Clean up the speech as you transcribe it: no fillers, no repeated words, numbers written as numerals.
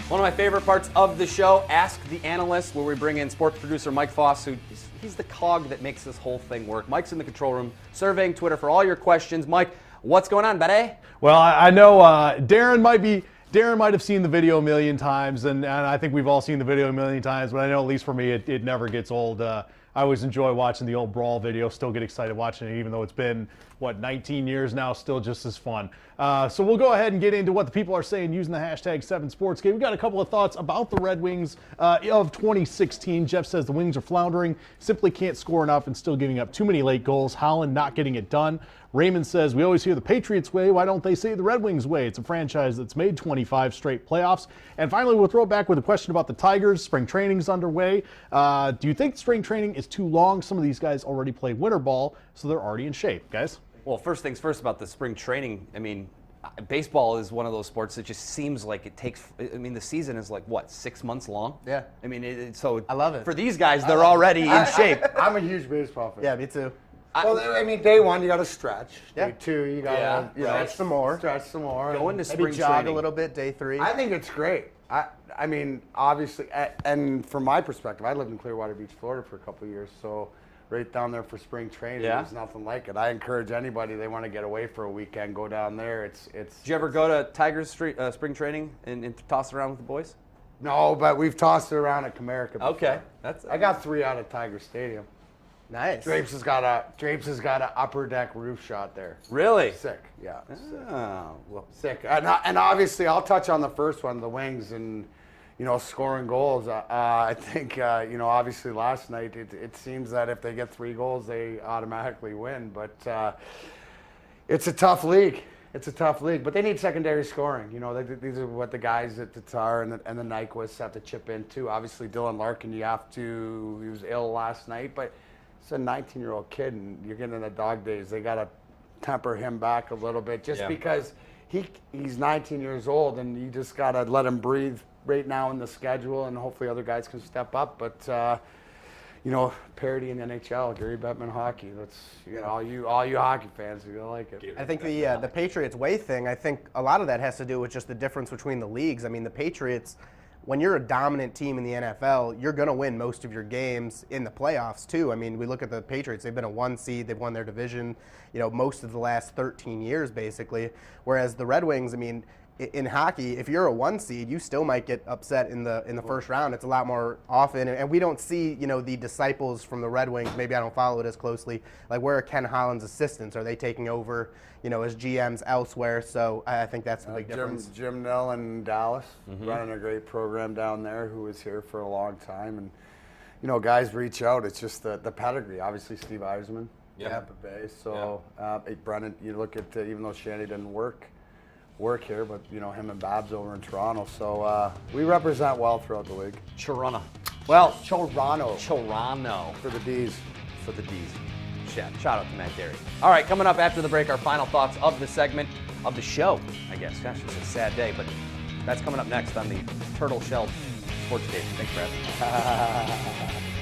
One of my favorite parts of the show, Ask the Analyst, where we bring in sports producer Mike Foss, he's the cog that makes this whole thing work. Mike's in the control room, surveying Twitter for all your questions. Mike, what's going on, buddy? Well, I know Darren might have seen the video a million times, and I think we've all seen the video a million times, but I know at least for me it never gets old. I always enjoy watching the old Brawl video, still get excited watching it, even though it's been, 19 years now, still just as fun. So we'll go ahead and get into what the people are saying using the hashtag 7SportsGate. We've got a couple of thoughts about the Red Wings of 2016. Jeff says the Wings are floundering, simply can't score enough and still giving up too many late goals. Holland not getting it done. Raymond says, we always hear the Patriots way. Why don't they say the Red Wings way? It's a franchise that's made 25 straight playoffs. And finally, we'll throw it back with a question about the Tigers. Spring training's underway. Do you think spring training is too long? Some of these guys already play winter ball, so they're already in shape, guys. Well, first things first about the spring training. I mean, baseball is one of those sports that just seems like it takes, the season is 6 months long? Yeah. So I love it. For these guys, they're already in shape. I'm a huge baseball fan. Yeah, me too. Well, day one, you got to stretch. Yeah. Day two, you got to stretch some more. Stretch some more. Go into spring Maybe jog training. a little bit, day 3. I think it's great. I mean, obviously, and from my perspective, I lived in Clearwater Beach, Florida for a couple of years, so right down there for spring training, there's nothing like it. I encourage anybody, they want to get away for a weekend, go down there. It's. Did you ever go to Tigers spring training and toss around with the boys? No, but we've tossed it around at Comerica before. Okay. I got 3 out of Tiger Stadium. Nice. Drapes has got an upper deck roof shot there. Really? Sick, yeah. Oh, well. Sick. And obviously, I'll touch on the first one, the Wings, and scoring goals. I think obviously last night it seems that if they get 3 goals, they automatically win. But it's a tough league. It's a tough league, but they need secondary scoring. These are what the guys at Tatar and the Nyquist have to chip in too. Obviously, Dylan Larkin, he was ill last night, but it's a 19-year-old kid, and you're getting in the dog days. They got to temper him back a little bit because he's 19 years old, and you just got to let him breathe right now in the schedule, and hopefully other guys can step up. But parity in the NHL, Gary Bettman hockey. That's all you hockey fans are gonna like it. I think the Patriots way thing. I think a lot of that has to do with just the difference between the leagues. I mean, the Patriots, when you're a dominant team in the NFL, you're going to win most of your games in the playoffs, too. I mean, we look at the Patriots. They've been a 1 seed. They've won their division, most of the last 13 years, basically. Whereas the Red Wings, in hockey, if you're a 1 seed, you still might get upset in the first round. It's a lot more often. And we don't see, the disciples from the Red Wings. Maybe I don't follow it as closely. Like, where are Ken Holland's assistants? Are they taking over, as GMs elsewhere? So I think that's the big difference. Jim Nell in Dallas, running a great program down there, who was here for a long time. And, guys reach out. It's just the pedigree. Obviously, Steve Yzerman, Tampa Bay. So, Brennan, you look at, even though Shanny didn't work here, but him and Babs over in Toronto. So we represent well throughout the league. Toronto. Toronto. For the D's. For the D's. Shout out to Matt Derry. All right, coming up after the break, our final thoughts of the segment, of the show, I guess. Gosh, it's a sad day, but that's coming up next on the Turtle Shell Sports Day. Thanks for having me.